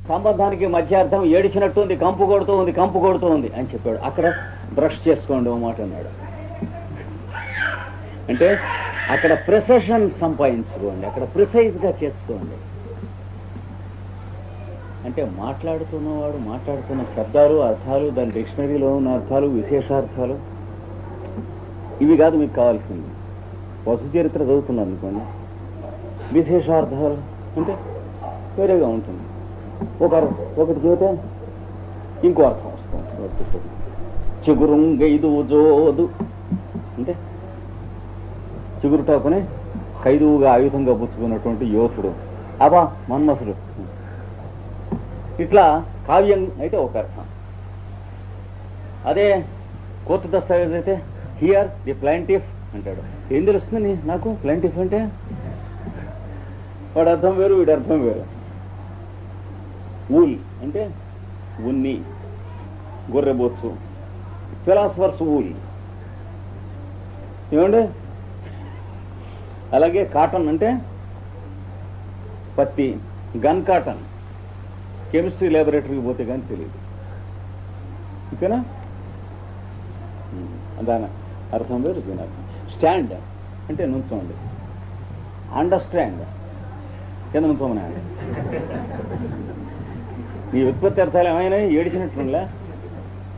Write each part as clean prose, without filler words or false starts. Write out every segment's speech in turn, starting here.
సంబంధానికి మధ్య అర్థం ఏడిచినట్టు ఉంది, కంపు కొడుతూ ఉంది, కంపు కొడుతూ ఉంది అని చెప్పాడు. అక్కడ బ్రష్ చేసుకోండి ఓ మాట అన్నాడు. అంటే అక్కడ ప్రిసిషన్ సంపాదించుకోండి, అక్కడ ప్రిసైజ్గా చేసుకోండి. అంటే మాట్లాడుతున్నవాడు మాట్లాడుతున్న శబ్దాలు, అర్థాలు, దాని డిక్షనరీలో ఉన్న అర్థాలు, విశేషార్థాలు ఇవి కాదు మీకు కావాల్సింది. వసు చరిత్ర చదువుతున్నారు అనుకోండి, విశేషార్థాలు అంటే వేరేగా ఉంటుంది. ఒకటి చదివితే ఇంకో అర్థం వస్తుంది. చిగురుంగైదు జోదు అంటే చిగురుటాకుని ఖైదువుగా ఆయుధంగా పుచ్చుకున్నటువంటి యోధుడు, అబా మన్మథుడు. ఇట్లా కావ్యం అయితే ఒక అర్థం. అదే కోర్టు దస్తావేజ్ అయితే హియర్ ది ప్లాంటిఫ్ అంటాడు. ఏం తెలుస్తుంది నాకు ప్లాంటిఫ్ అంటే? వాడు అర్థం వేరు, వీడి అర్థం వేరు. ఊల్ అంటే ఉన్ని, గొర్రెబొచ్చు, ఫిలాసఫర్స్ ఊల్ ఏమండి. అలాగే కాటన్ అంటే పత్తి, గన్ కాటన్ కెమిస్ట్రీ ల్యాబొరేటరీకి పోతే కానీ తెలియదు. ఇంతేనా? దాని అర్థం వేరు, దీని అర్థం. స్టాండ్ అంటే నుంచోండి, అండర్స్టాండ్ కింద నుంచోమని. నీ ఉత్పత్తి అర్థాలు ఏమైనా ఏడిచినట్లులా.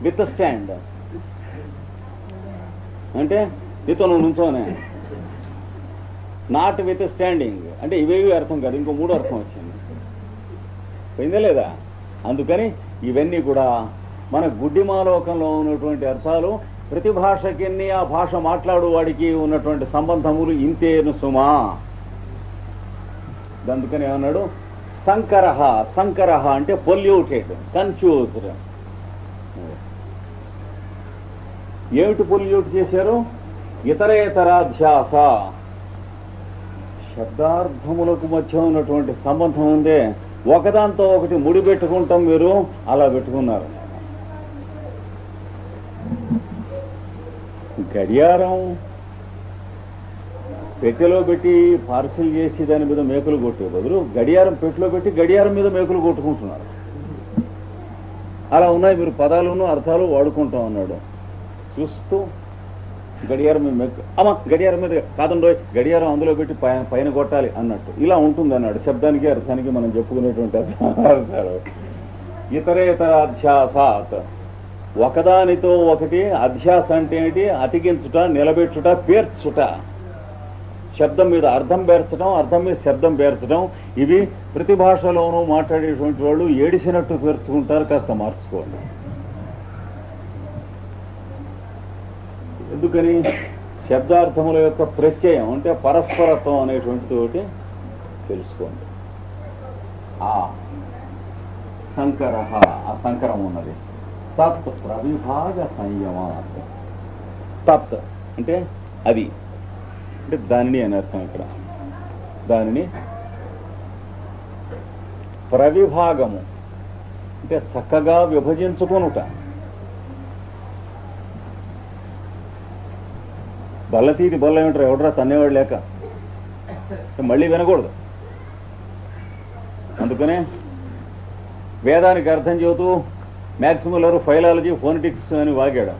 విత్ స్టాండ్ అంటే నీతో నువ్వు నుంచోనే. నాట్ విత్ స్టాండింగ్ అంటే ఇవేవి అర్థం కాదు, ఇంకో మూడో అర్థం వచ్చింది. పోయిందా లేదా? అందుకని ఇవన్నీ కూడా మన గుడ్డిమాలోకంలో ఉన్నటువంటి అర్థాలు. ప్రతి భాషకి ఆ భాష మాట్లాడు వాడికి ఉన్నటువంటి సంబంధములు ఇంతేను సుమా. అందుకని ఏమన్నాడు? సంకరహ. సంకరహ అంటే పొల్యూటెడ్, కన్ఫ్యూజ్డ్. ఏమిటి పొల్యూట్ చేశారు? ఇతరేతరాధ్యాస. శబ్దార్థములకు మధ్య ఉన్నటువంటి సంబంధం ఉందే, ఒకదాంతో ఒకటి ముడి పెట్టుకుంటాం, మీరు అలా పెట్టుకున్నారు. గడియారం పెట్టెలో పెట్టి పార్సిల్ చేసి దాని మీద మేకులు కొట్టే బదులు గడియారం పెట్టెలో పెట్టి గడియారం మీద మేకులు కొట్టుకుంటున్నారు. అలా ఉన్నాయి మీరు పదాలను అర్థాలు వాడుకుంటాం అన్నాడు. చూస్తూ గడియారం మీద మేకు, అమ్మ గడియారం మీద కాదండో, గడియారం అందులో పెట్టి పైన కొట్టాలి అన్నట్టు ఇలా ఉంటుంది అన్నాడు. శబ్దానికి అర్థానికి మనం చెప్పుకునేటువంటి అర్థాలు. ఇతరేతర అధ్యాసాత్. ఒకదానితో ఒకటి. అధ్యాస అంటే ఏంటి? అతికించుట, నిలబెట్టుట, పేర్చుట. శబ్దం మీద అర్థం పేర్చడం, అర్థం మీద శబ్దం పేర్చడం. ఇవి ప్రతి భాషలోనూ మాట్లాడేటువంటి వాళ్ళు ఏడిసినట్టు పేర్చుకుంటారు. కాస్త మార్చుకోండి. ఎందుకని? శబ్దార్థముల యొక్క ప్రత్యయం అంటే పరస్పరత్వం అనేటువంటిది ఒకటి తెలుసుకోండి. ఆ సంకర, ఆ సంకరం ఉన్నది. తత్ ప్రవిభాగ సంయమ. తత్ అంటే అది, అంటే దానిని అని అర్థం. ఇక్కడ దానిని ప్రవిభాగము అంటే చక్కగా విభజించుకొనుట. బల్లతీది బల్ల ఏమంటారు? ఎవడరా తన్నేవాడు లేక మళ్ళీ వినకూడదు. అందుకనే వేదానికి అర్థం చెబుతూ మ్యాక్సిమలరు ఫైలాలజీ ఫోనెటిక్స్ అని వాగాడు.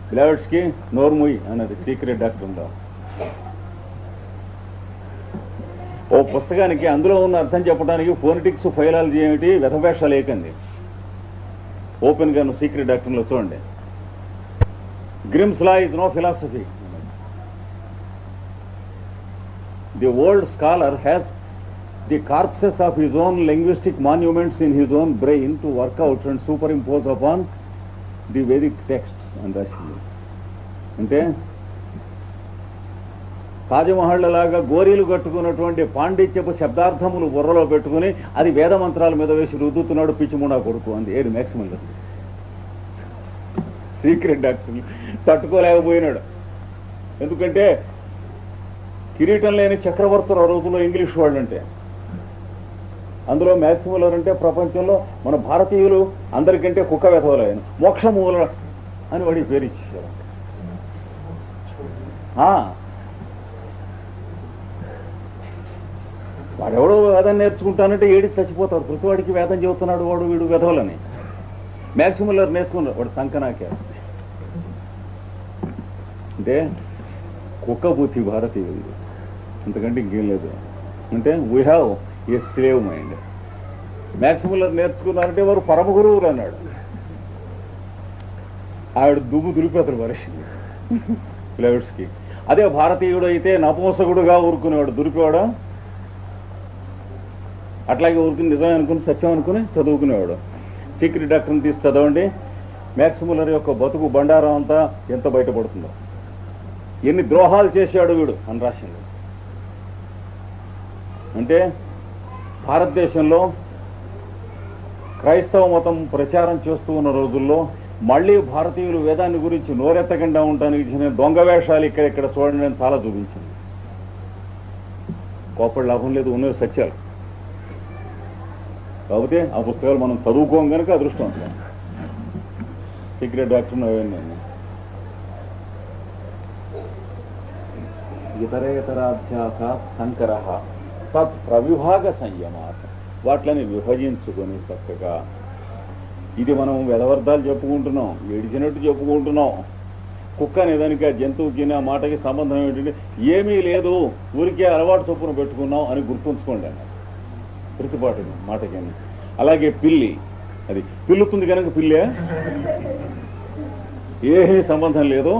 బిలావెట్స్కి నోర్ముయ్ అన్నది సీక్రెట్ డాక్టర్లో. ఓ పుస్తకానికి అందులో ఉన్న అర్థం చెప్పడానికి ఫోనెటిక్స్ ఫైలాలజీ ఏమిటి వ్యధవేషాలు ఏకంది. ఓపెన్గా సీక్రెట్ డాక్టర్లో చూడండి. Grimm's law is no philosophy. The old scholar has the corpses of his own linguistic monuments in his own brain to work out and superimpose upon the Vedic texts. And అంటే తాజ్మహల్ లాగా గోరీలు కట్టుకున్నటువంటి పాండిత్యపు శబ్దార్థములు బుర్రలో పెట్టుకుని అది వేద మంత్రాల మీద వేసి రుద్దుతున్నాడు పిచ్చిముండా కొడుకు అంది. ఏది మ్యాక్సిమల్ సీక్రెట్ డాక్టర్ తట్టుకోలేకపోయినాడు. ఎందుకంటే కిరీటం లేని చక్రవర్తుల రోజుల్లో ఇంగ్లీష్ వాళ్ళు అంటే, అందులో మ్యాక్సిమలర్ అంటే ప్రపంచంలో మన భారతీయులు అందరికంటే కుక్క వెధవలైన మోక్షమూల అని వాడి పేరు ఇచ్చేసారు. వాడెవడో వేదం నేర్చుకుంటానంటే ఏడి చచ్చిపోతారు. ప్రతివాడికి వేదం చెబుతున్నాడు వాడు వీడు వెధవలని. మ్యాక్స్ ముల్లర్ నేర్చుకున్నాడు, వాడు సంకనాకారు. అంటే కుక్క బుద్ధి భారతీయుడు, అంతకంటే ఇంకేం లేదు. అంటే we have a slave mind. Max Muller నేర్చుకున్నారంటే వారు పరమ గురువులు అన్నాడు. ఆవిడ దుమ్ము దులిపేతలు పరిస్థితి ప్లేవర్స్కి. అదే భారతీయుడు అయితే నపుంసకుడుగా ఊరుకునేవాడు, దురిపేవాడు. అట్లాగే ఊరుకుని నిజమే అనుకుని సత్యం అనుకుని చదువుకునేవాడు. సీక్రెట్ డాక్టర్ని తీసి చదవండి, మ్యాక్స్ ముల్లర్ యొక్క బతుకు బండారం అంతా ఎంత బయటపడుతుందో. ఎన్ని ద్రోహాలు చేశాడు వీడు అని రాసింది. అంటే భారతదేశంలో క్రైస్తవ మతం ప్రచారం చేస్తూ ఉన్న రోజుల్లో మళ్ళీ భారతీయులు వేదాన్ని గురించి నోరెత్తకుండా ఉండడానికి ఇచ్చిన దొంగ వేషాలు ఇక్కడ చూడండి అని చాలా చూపించింది. కోపడి లాభం లేదు, ఉన్నవి సత్యాలు. కాకపోతే ఆ పుస్తకాలు మనం చదువుకోం కనుక అదృష్టం. సీక్రెట్ డాక్టర్ అవన్నీ ఇతరేతరాధ్యాస సంకర తత్ ప్రవిభాగ సంయమాత్, వాట్లని విభజించుకొని చక్కగా. ఇది మనం వెధవర్ధాలు చెప్పుకుంటున్నాం, ఏడిచినట్టు చెప్పుకుంటున్నాం. కుక్క అనేదానికి ఆ జంతువుకి ఆ మాటకి సంబంధం ఏంటంటే ఏమీ లేదు, ఊరికే అలవాటు చొప్పున పెట్టుకున్నాం అని గుర్తుంచుకోండి అన్నారు ప్రతిపాటు మాటకి. అలాగే పిల్లి, అది పిల్లుతుంది కనుక పిల్లే, ఏమీ సంబంధం లేదు.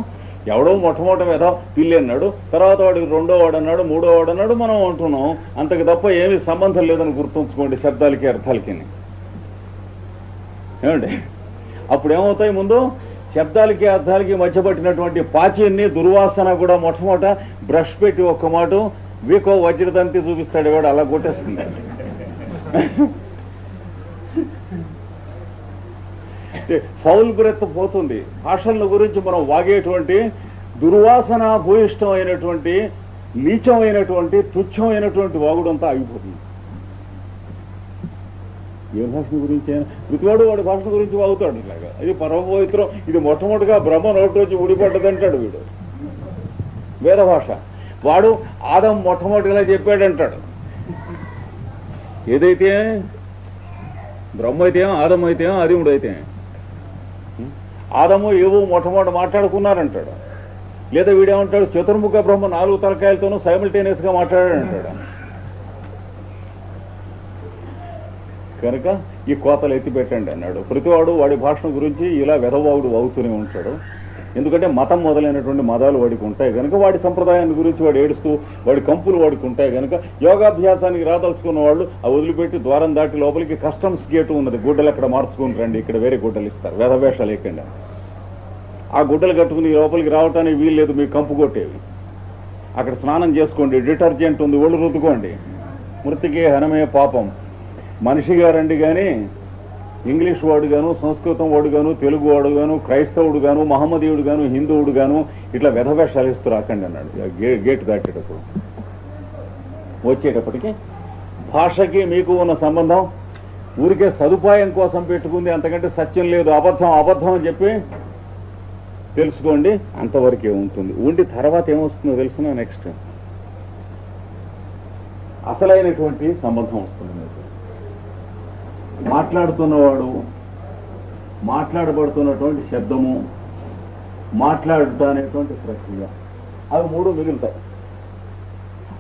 ఎవడో మొట్టమొదటి మీద పిల్లి అన్నాడు, తర్వాత వాడికి రెండో వాడు అన్నాడు, మూడో వాడు అన్నాడు, మనం అంటున్నాం. అంతకు తప్ప ఏమీ సంబంధం లేదని గుర్తుంచుకోండి శబ్దాలకి అర్థాలకి. ఏమండి అప్పుడు ఏమవుతాయి? ముందు శబ్దాలకి అర్థాలకి మధ్య పట్టినటువంటి పాచిని దుర్వాసన కూడా మొట్టమొదట బ్రష్ పెట్టి ఒక్క మాట వీకో వజ్రదంతి చూపిస్తాడు, వాడు అలా కొట్టేస్తుంది. ఫౌల్ బ్రెత్ పోతుంది. భాషల గురించి మనం వాగేటువంటి దుర్వాసన భూయిష్టమైనటువంటి నీచమైనటువంటి తుచ్చమైనటువంటి వాగుడంతా ఆగిపోతుంది. ఏ భాష గురించి ప్రతివాడు వాడి భాష గురించి వాగుతాడు ఇలాగా. అది పరమ పవిత్రం, ఇది మొట్టమొదటిగా బ్రహ్మ నోట్లోంచి ఊడిపడ్డదంటాడు వీడు. వేద భాష వాడు ఆదం మొట్టమొదటిగా చెప్పాడంటాడు. ఏదైతే బ్రహ్మ అయితే ఆదం అయితే అదిముడు అయితే ఆదము ఏవో మొట్టమొదటి మాట్లాడుకున్నారంటాడు. లేదా వీడేమంటాడు చతుర్ముఖ బ్రహ్మ 4 తలకాయలతోనూ సైమల్టేనియస్ గా మాట్లాడాడంటాడు. కనుక ఈ కోతలు ఎత్తి పెట్టండి అన్నాడు. ప్రతివాడు వాడి భాషను గురించి ఇలా వెధవాగుడు వాగుతూనే ఉంటాడు. ఎందుకంటే మతం మొదలైనటువంటి మతాలు వాడికి ఉంటాయి కనుక వాడి సంప్రదాయాన్ని గురించి వాడు ఏడుస్తూ వాడి కంపులు వాడికి ఉంటాయి కనుక యోగాభ్యాసానికి రాదలుచుకున్న వాళ్ళు ఆ వదిలిపెట్టి ద్వారం దాటి లోపలికి కస్టమ్స్ గేటు ఉన్నది, గుడ్డలు అక్కడ మార్చుకుని రండి, ఇక్కడ వేరే గుడ్డలు ఇస్తారు, వేధవేషాలు లేకుండా. ఆ గుడ్డలు కట్టుకుని లోపలికి రావటానికి వీలు లేదు, మీకు కంపు కొట్టేవి. అక్కడ స్నానం చేసుకోండి, డిటర్జెంట్ ఉంది, ఒళ్ళు రుద్దుకోండి. మృతికే హనమే పాపం. మనిషిగా రండి కానీ ఇంగ్లీష్ వాడు గాను, సంస్కృతం వాడు గాను, తెలుగు వాడు గాను, క్రైస్తవుడు గాను, మహమ్మదీయుడు గాను, హిందువుడు గాను ఇట్లా వెధవేషాలు ఇస్తూ రాకండి అన్నాడు. గేటు దాటేటప్పుడు వచ్చేటప్పటికి భాషకి మీకు ఉన్న సంబంధం ఊరికే సదుపాయం కోసం పెట్టుకుంది, అంతకంటే సత్యం లేదు. అబద్ధం అబద్ధం అని చెప్పి తెలుసుకోండి, అంతవరకే ఉంటుంది. ఉండి తర్వాత ఏమొస్తుందో తెలిసిన నెక్స్ట్ అసలైనటువంటి సంబంధం వస్తుంది. మీకు మాట్లాడుతున్నవాడు, మాట్లాడబడుతున్నటువంటి శబ్దము, మాట్లాడుట అనేటువంటి ప్రక్రియ, అవి 3 మిగులుతాయి.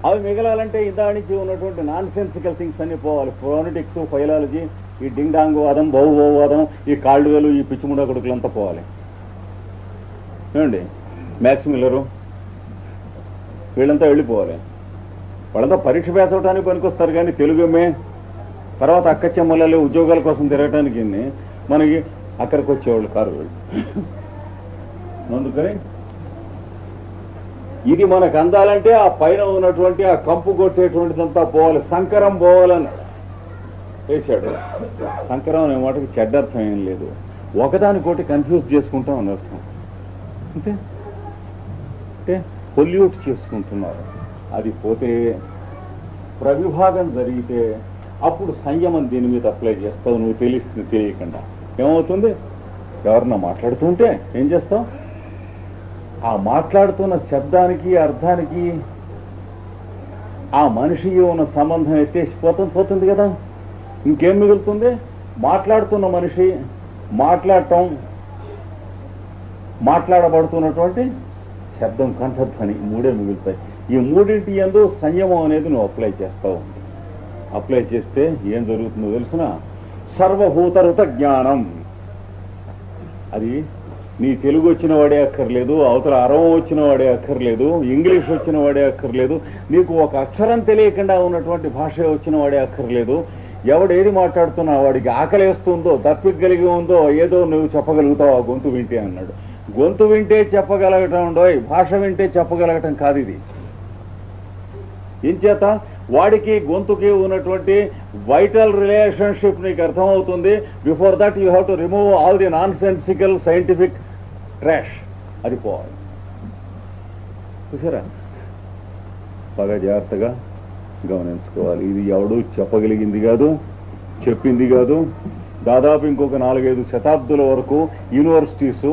అవి మిగలాలంటే ఇందా నుంచి ఉన్నటువంటి నాన్ సెన్సికల్ థింగ్స్ అన్ని పోవాలి. ఫోనెటిక్స్, ఫైలాలజీ, ఈ డింగ్ వాదం, బహువాదం, ఈ కాళ్ళువేలు, ఈ పిచ్చిముండ కొడుకులంతా పోవాలి. ఏమండి మ్యాక్స్ మిల్లరు వీళ్ళంతా వెళ్ళిపోవాలి. వాళ్ళంతా పరీక్ష పేస్ అవడానికి పనికొస్తారు కానీ తెలుగుమే తర్వాత అక్కచెమ్మలలో ఉద్యోగాల కోసం తిరగటానికి మనకి అక్కడికి వచ్చేవాళ్ళు కారు వాళ్ళు. అందుకని ఇది మనకు అందాలంటే ఆ పైన ఉన్నటువంటి ఆ కంపు కొట్టేటువంటిదంతా పోవాలి, సంకరం పోవాలని వేశాడు. సంకరం అనే మాటకి చెడ్డర్థం ఏం లేదు, ఒకదానికోటి కన్ఫ్యూజ్ చేసుకుంటాం అని అర్థం. అంతే, అంటే పొల్యూట్ చేసుకుంటున్నారు. అది పోతే ప్రవిభాగం జరిగితే అప్పుడు సంయమం దీని మీద అప్లై చేస్తావు. నువ్వు తెలియకుండా ఏమవుతుంది? ఎవరన్నా మాట్లాడుతుంటే ఏం చేస్తావు? ఆ మాట్లాడుతున్న శబ్దానికి అర్థానికి ఆ మనిషికి ఉన్న సంబంధం ఎత్తేసి పోతుంది కదా. ఇంకేం మిగులుతుంది? మాట్లాడుతున్న మనిషి, మాట్లాడటం, మాట్లాడబడుతున్నటువంటి శబ్దం, కంఠధ్వని, మూడే మిగులుతాయి. ఈ మూడింటి యందు సంయమం అనేది నువ్వు అప్లై చేస్తావు. అప్లై చేస్తే ఏం జరుగుతుందో తెలుసునా? సర్వభూత ఋత జ్ఞానం. అది నీ తెలుగు వచ్చిన వాడే అక్కర్లేదు, అవతల అరవం వచ్చిన వాడే అక్కర్లేదు, ఇంగ్లీష్ వచ్చిన వాడే అక్కర్లేదు, నీకు ఒక అక్షరం తెలియకుండా ఉన్నటువంటి భాష వచ్చిన వాడే అక్కర్లేదు. ఎవడేది మాట్లాడుతున్నా వాడికి ఆకలేస్తుందో, దప్పిక ఉందో ఏదో నువ్వు చెప్పగలుగుతావు ఆ గొంతు వింటే అన్నాడు. గొంతు వింటే చెప్పగలగటం ఉండవు, భాష వింటే చెప్పగలగటం కాదు ఇది. ఇంచేత వాడికి గొంతుకి ఉన్నటువంటి వైటల్ రిలేషన్షిప్ నీకు అర్థమవుతుంది. Before that you have to remove all the non sensical scientific trash. అది పోవాలి. చూసారా? బాగా జాగ్రత్తగా గమనించుకోవాలి. ఇది ఎవడు చెప్పగలిగింది కాదు, చెప్పింది కాదు. దాదాపు ఇంకొక 4-5 శతాబ్దుల వరకు యూనివర్సిటీసు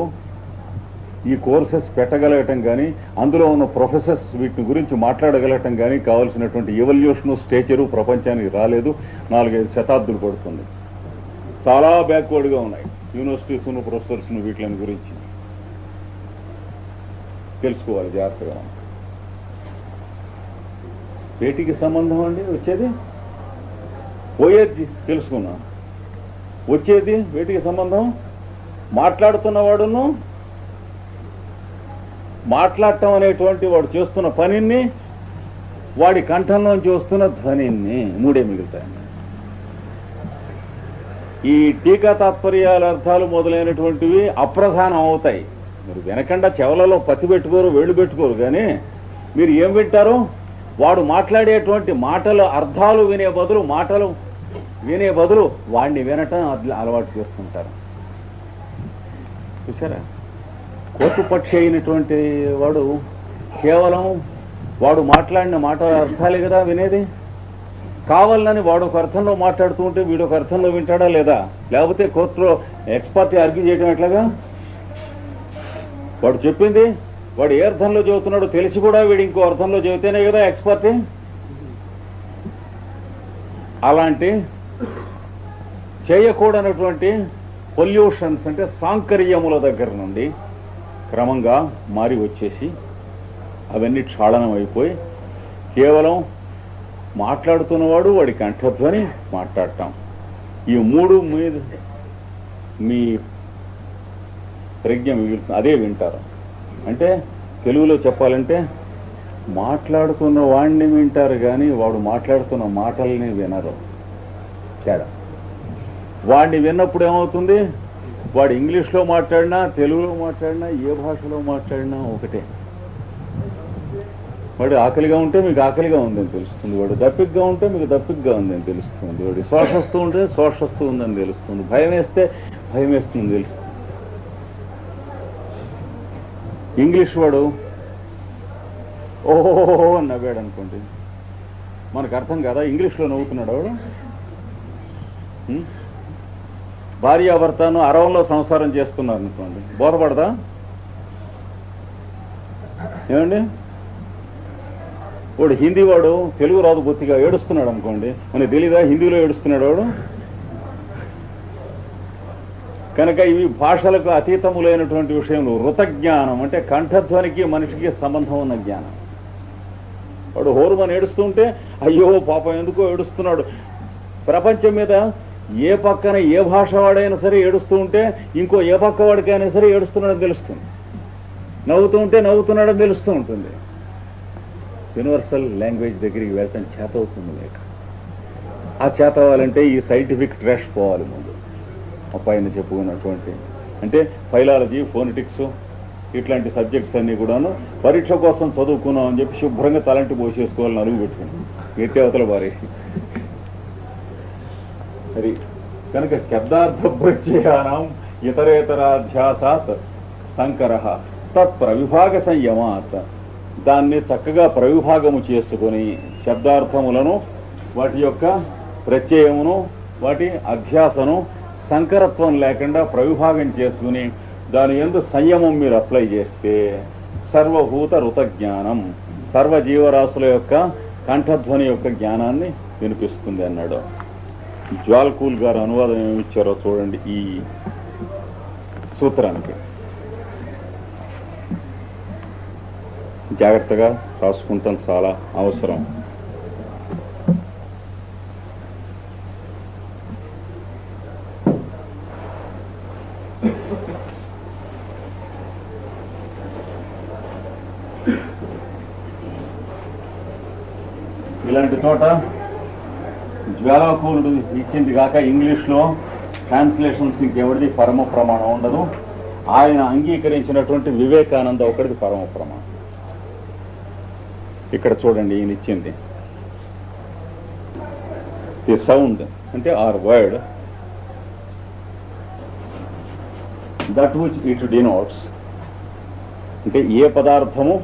ఈ కోర్సెస్ పెట్టగలగటం కానీ, అందులో ఉన్న ప్రొఫెసర్స్ వీటి గురించి మాట్లాడగలగటం కానీ కావాల్సినటువంటి ఎవల్యూషను, స్టేచరు ప్రపంచానికి రాలేదు. 4-5 శతాబ్దులు పడుతుంది. చాలా బ్యాక్వర్డ్గా ఉన్నాయి యూనివర్సిటీస్ను, ప్రొఫెసర్స్ను. వీటిని గురించి తెలుసుకోవాలి జాగ్రత్తగా. వేటికి సంబంధం అండి వచ్చేది? పోయేది తెలుసుకున్నాం. వచ్చేది వేటికి సంబంధం? మాట్లాడుతున్నవాడును, మాట్లాడటం అనేటువంటి వాడు చేస్తున్న పనిని, వాడి కంఠంలోంచి వస్తున్న ధ్వనిని, మూడే మిగులుతాయి. ఈ టీకా తాత్పర్యాల అర్థాలు మొదలైనటువంటివి అప్రధానం అవుతాయి. మీరు వెనకండా చెవులలో పత్తి పెట్టుకోరు, వేళ్ళు పెట్టుకోరు. కానీ మీరు ఏం వింటారు? వాడు మాట్లాడేటువంటి మాటల అర్థాలు వినే బదులు వాడిని వినటం అలవాటు చేసుకుంటారు. చూసారా? కోర్టుపక్షి అయినటువంటి వాడు కేవలం వాడు మాట్లాడిన మాటల అర్థాలే కదా వినేది. కావాలని వాడు ఒక అర్థంలో మాట్లాడుతూ ఉంటే వీడు ఒక అర్థంలో వింటాడా లేదా? లేకపోతే కోర్టులో ఎక్స్పర్ట్ ఆర్గ్యూ చేయడం ఎట్లాగా? వాడు చెప్పింది వాడు ఏ అర్థంలో చెబుతున్నాడో తెలిసి కూడా వీడు ఇంకో అర్థంలో చెబితేనే కదా ఎక్స్పర్ట్. అలాంటి చేయకూడనటువంటి పొల్యూషన్స్ అంటే సాంకర్యముల దగ్గర నుండి క్రమంగా మారి వచ్చేసి అవన్నీ క్షాళనం అయిపోయి కేవలం మాట్లాడుతున్నవాడు, వాడి కంఠధ్వని, మాట్లాడటం, ఈ మూడు మీద మీ ప్రజ్ఞ మిగులుతుంది. అదే వింటారు. అంటే తెలుగులో చెప్పాలంటే మాట్లాడుతున్న వాడిని వింటారు కానీ వాడు మాట్లాడుతున్న మాటల్ని వినరు. తేడా. వాడిని విన్నప్పుడు ఏమవుతుంది? వాడు ఇంగ్లీష్లో మాట్లాడినా, తెలుగులో మాట్లాడినా, ఏ భాషలో మాట్లాడినా ఒకటే. వాడు ఆకలిగా ఉంటే మీకు ఆకలిగా ఉందని తెలుస్తుంది, వాడు దప్పిగ్గా ఉంటే మీకు దప్పిగ్గా ఉందని తెలుస్తుంది, వాడు శ్వాస వస్తూ ఉంటే శ్వాస వస్తూ ఉందని తెలుస్తుంది, భయం వేస్తే భయం వేస్తుందని తెలుస్తుంది. ఇంగ్లీష్ వాడు ఓహో అని నవ్వాడు అనుకోండి, మనకు అర్థం కదా. ఇంగ్లీష్లో నవ్వుతున్నాడు వాడు. భార్యాభర్తను అరవంలో సంసారం చేస్తున్నారు అనుకోండి, బోధపడదా? ఏమండి? వాడు హిందీ వాడు తెలుగు రాదు బొత్తిగా ఏడుస్తున్నాడు అనుకోండి, మనకి తెలీదా హిందీలో ఏడుస్తున్నాడు వాడు? కనుక ఇవి భాషలకు అతీతములైనటువంటి విషయంలో ఋతజ్ఞానం అంటే కంఠధ్వనికి మనిషికి సంబంధం ఉన్న జ్ఞానం. వాడు హోరుమని ఏడుస్తుంటే అయ్యో పాపం ఎందుకో ఏడుస్తున్నాడు. ప్రపంచం మీద ఏ పక్కన ఏ భాష వాడైనా సరే ఏడుస్తూ ఉంటే ఇంకో ఏ పక్క వాడికైనా సరే ఏడుస్తున్నాడని తెలుస్తుంది, నవ్వుతూ ఉంటే నవ్వుతున్నాడని తెలుస్తూ ఉంటుంది. యూనివర్సల్ లాంగ్వేజ్ దగ్గరికి వెళ్ళటం చేత అవుతుంది లేక. ఆ చేత అవ్వాలంటే ఈ సైంటిఫిక్ ట్రాష్ పోవాలి ముందు. పైన చెప్పుకున్నటువంటి అంటే ఫైలాలజీ, ఫోనెటిక్స్ ఇట్లాంటి సబ్జెక్ట్స్ అన్నీ కూడాను పరీక్ష కోసం చదువుకున్నాం అని చెప్పి శుభ్రంగా తలంటి పోసేసుకోవాలని అలుగు పెట్టుకున్నాం, ఎట్టి అవతల పారేసి. అది కనుక శబ్దార్థ ప్రత్యయానం ఇతరేతరాధ్యాసాత్ సంకర తత్ ప్రవిభాగ సంయమాత్. దాన్ని చక్కగా ప్రవిభాగము చేసుకొని శబ్దార్థములను, వాటి యొక్క ప్రత్యయమును, వాటి అధ్యాసను సంకరత్వం లేకుండా ప్రవిభాగం చేసుకుని దాని యందు సంయమం మీరు అప్లై చేస్తే సర్వభూత ఋతజ్ఞానం, సర్వజీవరాశుల యొక్క కంఠధ్వని యొక్క జ్ఞానాన్ని వినిపిస్తుంది అన్నాడు. జ్వాల్కూల్ గారు అనువాదం ఏమిచ్చారో చూడండి ఈ సూత్రానికి. జాగ్రత్తగా రాసుకుంటాం, చాలా అవసరం. ఇలాంటి చోట జ్వాలాకూలుడు ఇచ్చింది కాక ఇంగ్లీష్లో ట్రాన్స్లేషన్స్ ఇంకెవరిది పరమ ప్రమాణం ఉండదు. ఆయన అంగీకరించినటువంటి వివేకానంద ఒకటిది పరమ ప్రమాణం. ఇక్కడ చూడండి, ఈయన ఇచ్చింది ది సౌండ్ అంటే or word that which it denotes, అంటే ఏ పదార్థము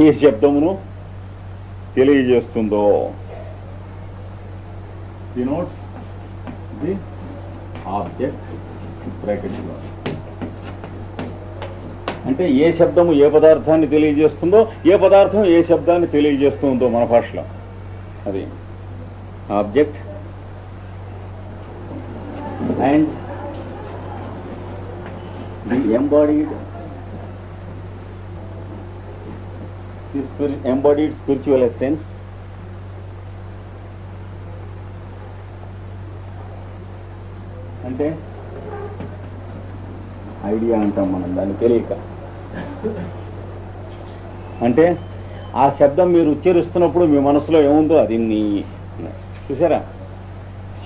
ఏ శబ్దమును తెలియజేస్తుందో, డినోట్స్ ది ఆబ్జెక్ట్ బ్రాకెట్లో, అంటే ఏ శబ్దము ఏ పదార్థాన్ని తెలియజేస్తుందో, ఏ పదార్థం ఏ శబ్దాన్ని తెలియజేస్తుందో మన భాషలో అది object. And the embodied embodied spiritual essence, అంటే ఐడియా అంటాం మనం దాన్ని తెలియక. అంటే ఆ శబ్దం మీరు ఉచ్చరిస్తున్నప్పుడు మీ మనసులో ఏముందో అది చూసారా,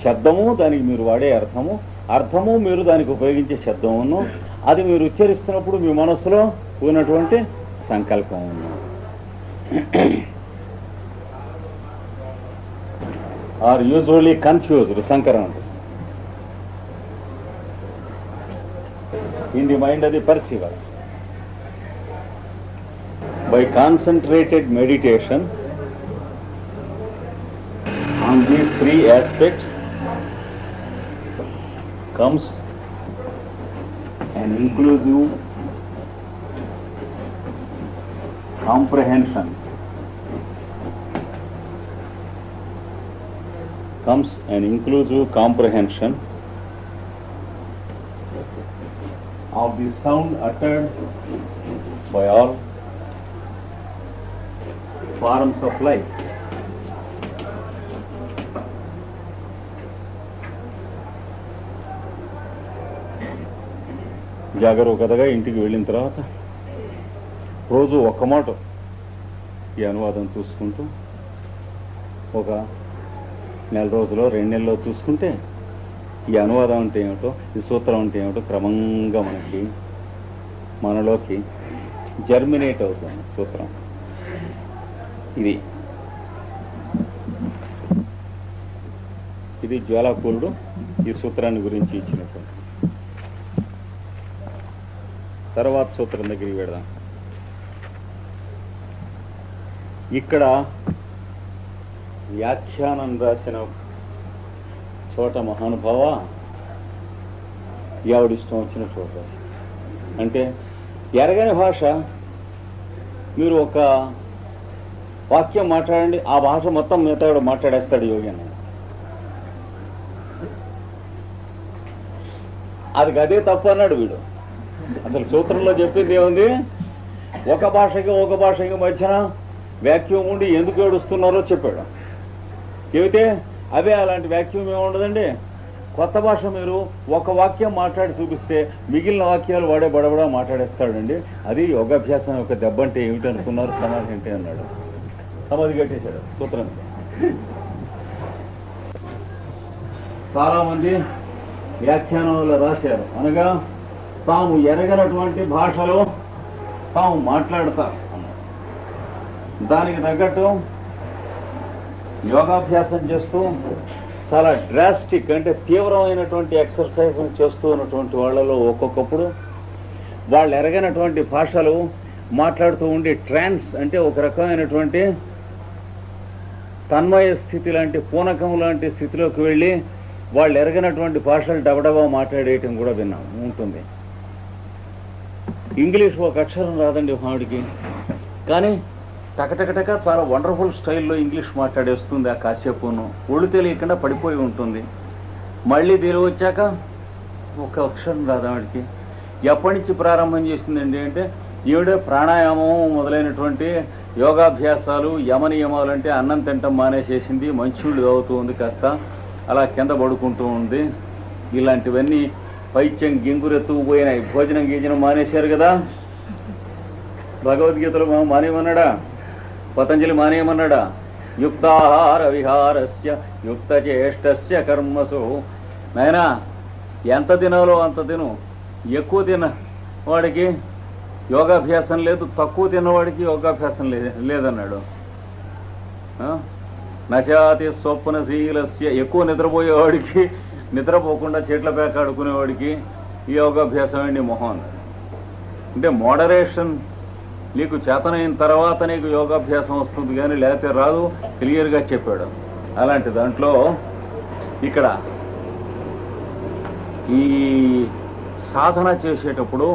శబ్దము దానికి మీరు వాడే అర్థము, అర్థము మీరు దానికి ఉపయోగించే శబ్దమును, అది మీరు ఉచ్చరిస్తున్నప్పుడు మీ మనసులో ఉన్నటువంటి సంకల్పం are usually confused, Sankaran, in the mind of the perceiver. By concentrated meditation on these three aspects comes an inclusive comprehension, of the sound uttered by all forms of life. జాగరూకతగా ఇంటికి వెళ్ళిన తర్వాత రోజు ఒక్క మాట ఈ అనువాదం చూసుకుంటూ ఒక నెల రోజులో 2 నెలల్లో చూసుకుంటే ఈ అనువాదం అంటే ఏమిటో, ఈ సూత్రం అంటే ఏమిటో క్రమంగా మనలోకి జర్మినేట్ అవుతుంది సూత్రం. ఇది జ్వాలాకూలుడు ఈ సూత్రాన్ని గురించి ఇచ్చినటువంటి. తర్వాత సూత్రం దగ్గరికి వెడదాం. ఇక్కడ వ్యాఖ్యానం రాసిన చోట మహానుభావ ఎవడిష్టం వచ్చిన చోట రాసి, అంటే ఎరగని భాష మీరు ఒక వాక్యం మాట్లాడండి, ఆ భాష మొత్తం మిగతాడు మాట్లాడేస్తాడు యోగి అన్న. అది అదే తప్పు అన్నాడు వీడు. అసలు సూత్రంలో చెప్పింది ఏముంది, ఒక భాషకి మధ్యన వ్యాక్యూమ్ ఉండి ఎందుకు ఏడుస్తున్నారో చెప్పాడు. చెబితే అవే అలాంటి వ్యాక్యూమ్ ఏముండదండి. కొత్త భాష మీరు ఒక వాక్యం మాట్లాడి చూపిస్తే మిగిలిన వాక్యాలు వాడే బడబడా మాట్లాడేస్తాడండి. అది యోగాభ్యాసం యొక్క దెబ్బ అంటే ఏమిటనుకున్నారు, సమాధి అంటే అన్నాడు. సమాధి కట్టేశాడు సూత్రం. చాలా మంది వ్యాఖ్యానంలో రాశారు, అనగా తాము ఎరగనటువంటి భాషలో తాము మాట్లాడతారు అన్నారు. దానికి తగ్గట్టు యోగాభ్యాసం చేస్తూ చాలా డ్రాస్టిక్ అంటే తీవ్రమైనటువంటి ఎక్సర్సైజ్ చేస్తూ ఉన్నటువంటి వాళ్ళలో ఒక్కొక్కప్పుడు వాళ్ళు ఎరగనటువంటి భాషలు మాట్లాడుతూ ఉండి ట్రాన్స్ అంటే ఒక రకమైనటువంటి తన్మయ స్థితి లాంటి పూనకం లాంటి స్థితిలోకి వెళ్ళి వాళ్ళు ఎరగనటువంటి భాషలు డబడబా మాట్లాడేయటం కూడా విన్నాం ఉంటుంది. ఇంగ్లీష్ ఒక అక్షరం రాదండి వాడికి, కానీ టకటకటక చాలా వండర్ఫుల్ స్టైల్లో ఇంగ్లీష్ మాట్లాడేస్తుంది. ఆ కాసేపును ఒళ్ళు తెలియకుండా పడిపోయి ఉంటుంది. మళ్ళీ తెలివి వచ్చాక ఒక అక్షరం రాదు ఆవిడికి. ఎప్పటి నుంచి ప్రారంభం చేసిందండి అంటే ఈవిడే ప్రాణాయామం మొదలైనటువంటి యోగాభ్యాసాలు యమనియమాలు అంటే అన్నం తింటం మానేసేసింది. మంచినీళ్ళు తాగుతూ ఉంది, కాస్త అలా కింద పడుకుంటూ ఉంది. ఇలాంటివన్నీ పైత్యం గింగురెత్తుకుపోయినాయి. భోజనం గీజనం మానేశారు కదా. భగవద్గీతలో మానేయమన్నాడా? పతంజలి మానేయమన్నాడా? యుక్తాహార విహారస్య యుక్త చేష్టస్య కర్మసు. నాయనా ఎంత తినాలో అంత తిను. ఎక్కువ తిన వాడికి యోగాభ్యాసం లేదు, తక్కువ తిన్నవాడికి యోగాభ్యాసం లేదన్నాడు. నచాతి స్వప్నశీలస్య, ఎక్కువ నిద్రపోయేవాడికి నిద్రపోకుండా చెట్ల పేకాడుకునేవాడికి యోగాభ్యాసం అండి మొహం అన్నాడు. అంటే మోడరేషన్ నీకు చేతనైన తర్వాత నీకు యోగాభ్యాసం వస్తుంది కానీ లేకపోతే రాదు, క్లియర్గా చెప్పాడు. అలాంటి దాంట్లో ఇక్కడ ఈ సాధన చేసేటప్పుడు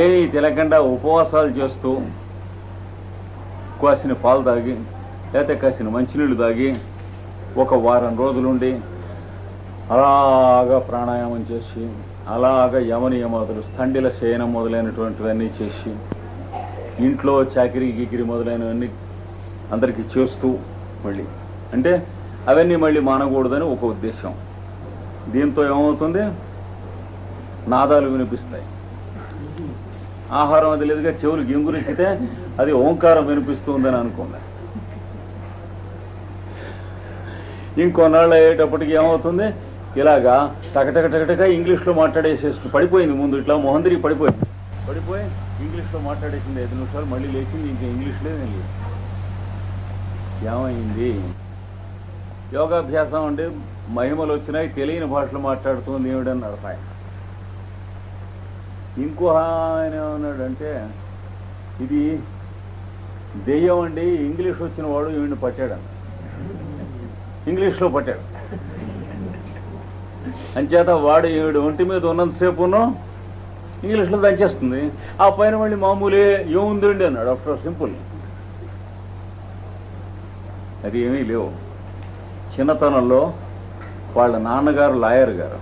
ఏమీ తినకుండా ఉపవాసాలు చేస్తూ కాసిన పాలు తాగి లేకపోతే కాసిన మంచినీళ్ళు తాగి ఒక వారం రోజులుండి అలాగా ప్రాణాయామం చేసి అలాగా యమనియమాదులు స్థండిల శయనం మొదలైనటువంటివన్నీ చేసి ఇంట్లో చాకిరీ గికిరి మొదలైనవన్నీ అందరికీ చేస్తూ మళ్ళీ అంటే అవన్నీ మళ్ళీ మానకూడదని ఒక ఉద్దేశం. దీంతో ఏమవుతుంది? నాదాలు వినిపిస్తాయి. ఆహారం అది లేదుగా, చెవులు గింగురెక్కితే అది ఓంకారం వినిపిస్తుందని అనుకున్నా. ఇంకొన్నాళ్ళు అయ్యేటప్పటికి ఏమవుతుంది? ఇలాగా టకటక ఇంగ్లీష్లో మాట్లాడేసేస్తుంది. పడిపోయింది ముందు ఇట్లా మొహం తిరిగి పడిపోయి ఇంగ్లీష్లో మాట్లాడేసింది. 5 నిమిషాలు మళ్ళీ లేచింది. ఇంకా ఇంగ్లీష్లో లేదు. ఏమైంది? యోగాభ్యాసం అంటే మహిమలు వచ్చినాయి, తెలియని భాషలు మాట్లాడుతుంది ఏమిడని అర్థం. ఇంకో ఆయన ఏమన్నాడంటే ఇది దెయ్యం అండి, ఇంగ్లీష్ వచ్చిన వాడు ఈవిడిని పట్టాడన్న. ఇంగ్లీష్లో పట్టాడు. అంచేత వాడు ఈవిడ ఒంటి మీద ఉన్నంతసేపును ఇంగ్లీష్లో దంచేస్తుంది. ఆ పైన మళ్ళీ మామూలే ఏముందండి అన్నాడు. After simple. అది ఏమీ లేవు. చిన్నతనంలో వాళ్ళ నాన్నగారు లాయర్ గారు,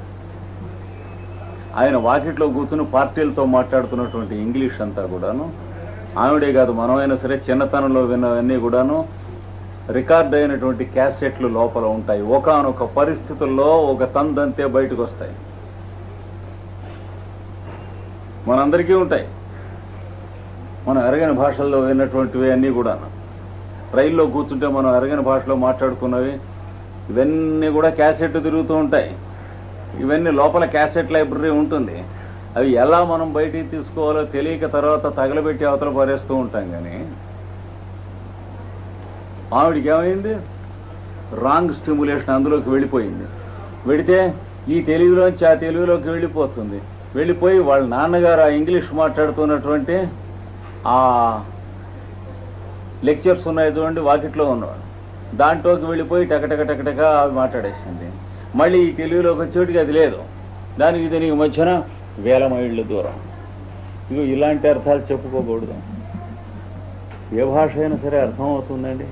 ఆయన వాకిట్లో కూర్చుని పార్టీలతో మాట్లాడుతున్నటువంటి ఇంగ్లీష్ అంతా కూడాను ఆవిడే కాదు మనమైనా సరే చిన్నతనంలో విన్నవన్నీ కూడాను రికార్డ్ అయినటువంటి క్యాసెట్లు లోపల ఉంటాయి. ఒకానొక పరిస్థితుల్లో ఒక తందంతే బయటకు వస్తాయి. మనందరికీ ఉంటాయి. మనం ఎరగని భాషల్లో విన్నటువంటివి అన్నీ కూడాను. రైల్లో కూర్చుంటే మనం ఎరగని భాషలో మాట్లాడుకున్నవి ఇవన్నీ కూడా క్యాసెట్ తిరుగుతూ ఉంటాయి. ఇవన్నీ లోపల క్యాసెట్ లైబ్రరీ ఉంటుంది. అవి ఎలా మనం బయటికి తీసుకోవాలో తెలియక తర్వాత తగలబెట్టి అవతల పారేస్తూ ఉంటాం. కానీ ఆవిడికి ఏమైంది? రాంగ్ స్టిమ్యులేషన్ అందులోకి వెళ్ళిపోయింది. వెళితే ఈ తెలుగులోంచి ఆ తెలుగులోకి వెళ్ళిపోతుంది. వెళ్ళిపోయి వాళ్ళ నాన్నగారు ఆ ఇంగ్లీష్ మాట్లాడుతున్నటువంటి ఆ లెక్చర్స్ ఉన్నాయి చూడండి, వాకిట్లో ఉన్నవాడు, దాంట్లోకి వెళ్ళిపోయి టకటక అవి మాట్లాడేసింది. మళ్ళీ ఈ తెలుగులోకి వచ్చేటికి అది లేదు. దానికి దీనికి మధ్యన 1000 మైళ్ళ దూరం. ఇగో ఇలాంటి అర్థాలు చెప్పుకోకూడదు. ఏ భాష అయినా సరే అర్థం అవుతుందండి.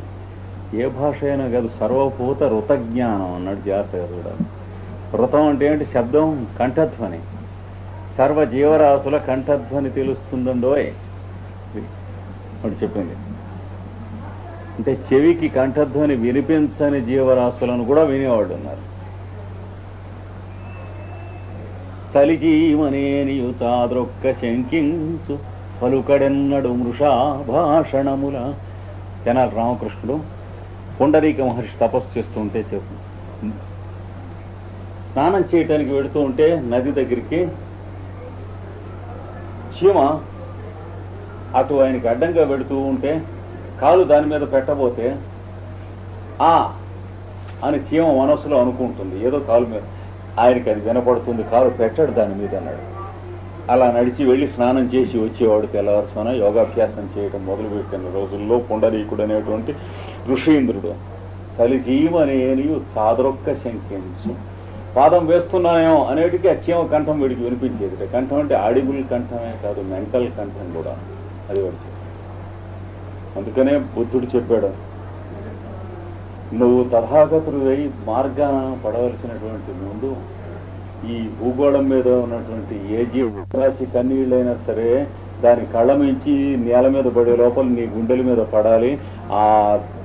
ఏ భాష అయినా కాదు, సర్వభూత ఋతజ్ఞానం అన్నాడు జాగ్రత్తగా చూడాలి. ఋతం అంటే ఏంటి? శబ్దం, కంఠధ్వని. సర్వజీవరాశుల కంఠధ్వని తెలుస్తుందండోయ్ వాడు చెప్పింది. అంటే చెవికి కంఠధ్వని వినిపించని జీవరాశులను కూడా వినేవాడు ఉన్నారు. చలిజీమనేనియు చాద్రొక్క శంకించు పలుకడెన్నడు మృషా భాషణముల. తెనాలి రామకృష్ణుడు పుండరీక మహర్షి తపస్సు చేస్తూ ఉంటే చెప్పు, స్నానం చేయటానికి వెళుతూ ఉంటే నది దగ్గరికి చీమ అటు ఆయనకి అడ్డంగా వెళుతూ ఉంటే కాలు దాని మీద పెట్టబోతే అని చీమ మనస్సులో అనుకుంటుంది ఏదో కాలు మీద. ఆయనకి అది వినపడుతుంది, కాలు పెట్టాడు దాని మీద అన్నాడు. అలా నడిచి వెళ్ళి స్నానం చేసి వచ్చేవాడు. తెల్లవారుసన యోగాభ్యాసం చేయడం మొదలుపెట్టిన రోజుల్లో పుండరీకుడు అనేటువంటి ఋషీంద్రుడు చలిజీమనేనియు చాదరొక్క శంకించు. పాదం వేస్తున్నానేమో అనేటికి ఆ చీమ కంఠం వీడికి వినిపించేది. కంఠం అంటే ఆడిబుల్ కంఠమే కాదు, మెంటల్ కంఠం కూడా. అది వచ్చి అందుకనే బుద్ధుడు చెప్పాడు, నువ్వు తథాగతుడివై మార్గాన పడవలసినటువంటి ముందు ఈ భూగోళం మీద ఉన్నటువంటి ఏ జీవరాశి కన్నీళ్ళైనా సరే దాని కళ్ళ మించి నేల మీద పడే లోపల నీ గుండెల మీద పడాలి. ఆ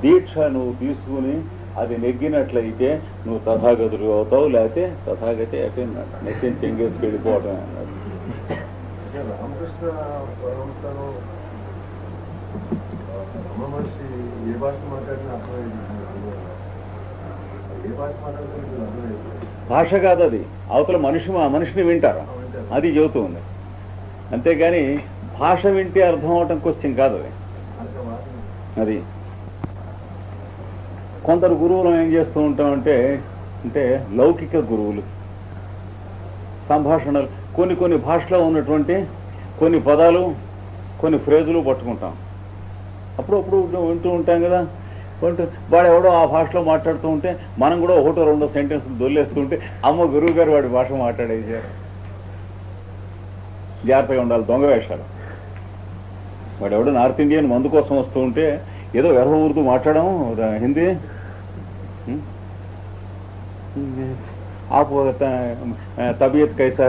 దీక్ష నువ్వు తీసుకుని అది నెగ్గినట్లయితే నువ్వు తథాగతుడు అవుతావు, లేకపోతే తథాగతి అయితే నెక్కిన చెంగేసుకు వెళ్ళిపోవటం అన్నాడు. భాష కాదు అది, అవతల మనిషిని వింటారు, అది చెబుతూ ఉంది. అంతేగాని భాష వింటే అర్థం అవటం క్వశ్చన్ కాదు అది. అది కొందరు గురువులు ఏం చేస్తూ ఉంటామంటే అంటే లౌకిక గురువులు సంభాషణలు కొన్ని భాషలో ఉన్నటువంటి కొన్ని పదాలు కొన్ని ఫ్రేజులు పట్టుకుంటాం. అప్పుడప్పుడు వింటూ ఉంటాం కదా, వాడు ఎవడో ఆ భాషలో మాట్లాడుతూ ఉంటే మనం కూడా ఒకటో రెండో సెంటెన్స్ దొల్లేస్తూ ఉంటే అమ్మ గురువు గారు వాడి భాష మాట్లాడేసారు. జాగ్రత్తగా ఉండాలి దొంగ వేషాలు. వాడు ఎవడో నార్త్ ఇండియన్ మందు కోసం వస్తూ ఉంటే ఏదో వెర్ర ఊరుతూ మాట్లాడము హిందీ ఆపు తబియత్ కైసా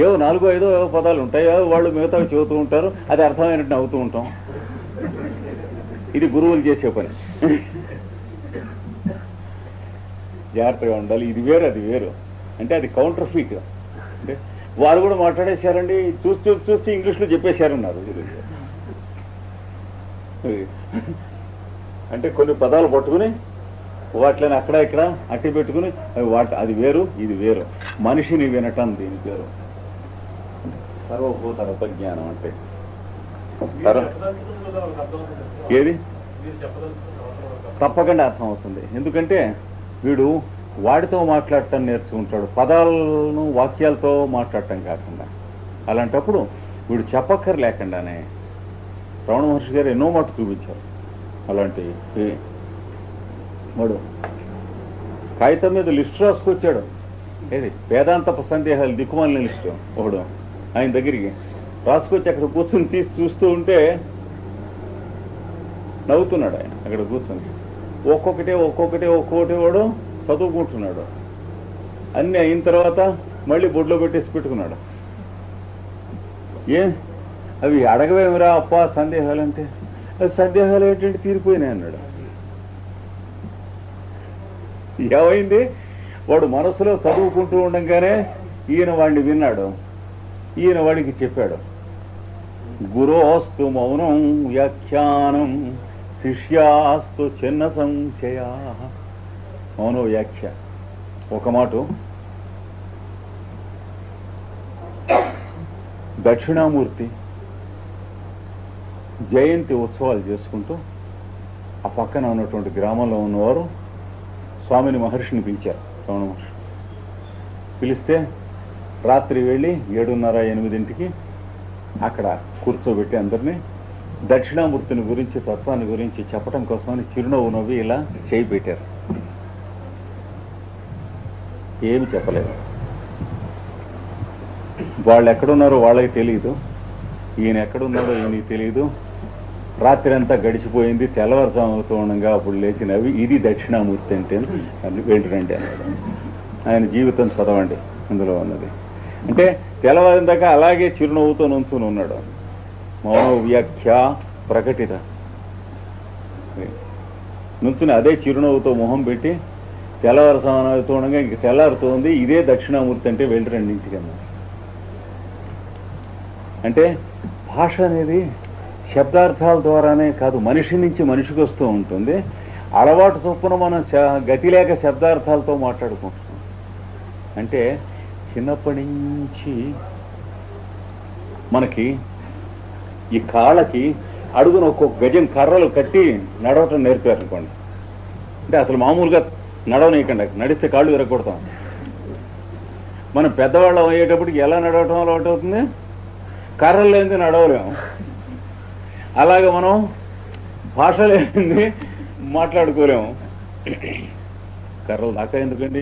ఏవో 4-5 పదాలు ఉంటాయి, వాళ్ళు మిగతావి చెబుతూ ఉంటారు, అది అర్థమైనట్టు నవ్వుతూ ఉంటాం. ఇది గురువులు చేసే పని. జాగ్రత్తగా ఉండాలి. ఇది వేరు అది వేరు. అంటే అది కౌంటర్ ఫీట్. అంటే వారు కూడా మాట్లాడేశారండి, చూసి ఇంగ్లీష్లో చెప్పేశారన్నారు. అంటే కొన్ని పదాలు పట్టుకుని వాటిని అక్కడ ఇక్కడ అట్టి పెట్టుకుని అది వేరు ఇది వేరు. మనిషిని వినటం దీని పేరు సర్వభూత రసజ్ఞానం. అంటే ఏది తప్పకుండా అర్థం అవుతుంది. ఎందుకంటే వీడు వాడితో మాట్లాడటం నేర్చుకుంటాడు, పదాలను వాక్యాలతో మాట్లాడటం కాకుండా. అలాంటప్పుడు వీడు చెప్పక్కర్లేకుండానే రమణ మహర్షి గారు ఎన్నో మాట చూపించారు. అలాంటి వాడు కాగితం మీద లిస్టు రాసుకొచ్చాడు. ఏది వేదాంతపు సందేహాలు దిక్కుమాలిన లిస్టు ఒకడు ఆయన దగ్గరికి రాసుకొచ్చి అక్కడ కూర్చొని తీసి చూస్తూ ఉంటే నవ్వుతున్నాడు ఆయన అక్కడ కూర్చొని. ఒక్కొక్కటి వాడు చదువుకుంటున్నాడు. అన్నీ అయిన తర్వాత మళ్ళీ బొడ్లో పెట్టేసి పెట్టుకున్నాడు. అవి అడగవేమిరా అప్ప సందేహాలంటే, సందేహాలు ఏంటంటే తీరిపోయినాయి అన్నాడు. ఏమైంది? వాడు మనసులో చదువుకుంటూ ఉండగానే ఈయన వాడిని విన్నాడు, ఈయన వాడికి చెప్పాడు. గురోస్తు మౌనం వ్యాఖ్యానం శిష్యాస్తు చిన్న సంశయా. మౌన వ్యాఖ్య ఒక మాట. దక్షిణామూర్తి జయంతి ఉత్సవాలు చేసుకుంటూ ఆ పక్కన ఉన్నటువంటి గ్రామంలో ఉన్నవారు స్వామిని మహర్షిని పిలిచారు. రమణ మహర్షి పిలిస్తే రాత్రి వెళ్ళి 7:30-8 అక్కడ కూర్చోబెట్టి అందరినీ దక్షిణామూర్తిని గురించి తత్వాన్ని గురించి చెప్పడం కోసమని చిరునవ్వు నవ్వి ఇలా చేయి పెట్టారు. ఏమి చెప్పలేదు. వాళ్ళు ఎక్కడున్నారో వాళ్ళకి తెలియదు, ఈయన ఎక్కడున్నాడో ఈయనకి తెలియదు. రాత్రి అంతా గడిచిపోయింది, తెల్లవారుజాము అవుతూ ఉండగా అప్పుడు లేచినవి. ఇది దక్షిణామూర్తి అంటే ఏంటంటే అన్నాడు. ఆయన జీవితం చదవండి, అందులో ఉన్నది. అంటే తెల్లవారిన దాకా అలాగే చిరునవ్వుతో నుంచుని ఉన్నాడు. మౌన వ్యాఖ్య ప్రకటిత నుంచుని అదే చిరునవ్వుతో మొహం పెట్టి తెల్లవారుజాము అవుతూ ఉండగా ఇంక తెల్లారుతోంది, ఇదే దక్షిణామూర్తి అంటే వెళ్ళి రెండింటికి అన్నారు. అంటే భాష అనేది శబ్దార్థాల ద్వారానే కాదు, మనిషి నుంచి మనిషికి వస్తూ ఉంటుంది. అలవాటు చొప్పున మనం గతి లేక శబ్దార్థాలతో మాట్లాడుకుంటున్నాం. అంటే చిన్నప్పటి నుంచి మనకి ఈ కాళ్ళకి అడుగున ఒక్కొక్క గజం కర్రలు కట్టి నడవటం నేర్పారు అనుకోండి. అంటే అసలు మామూలుగా నడవనీయకండి, నడిస్తే కాళ్ళు విరగొడతాం. మనం పెద్దవాళ్ళం అయ్యేటప్పటికి ఎలా నడవటం అలవాటు అవుతుంది? కర్రలు లేనిది నడవలేము. అలాగే మనం భాష లేనిది మాట్లాడుకోలేము. కర్రలు దాకా ఎందుకండి?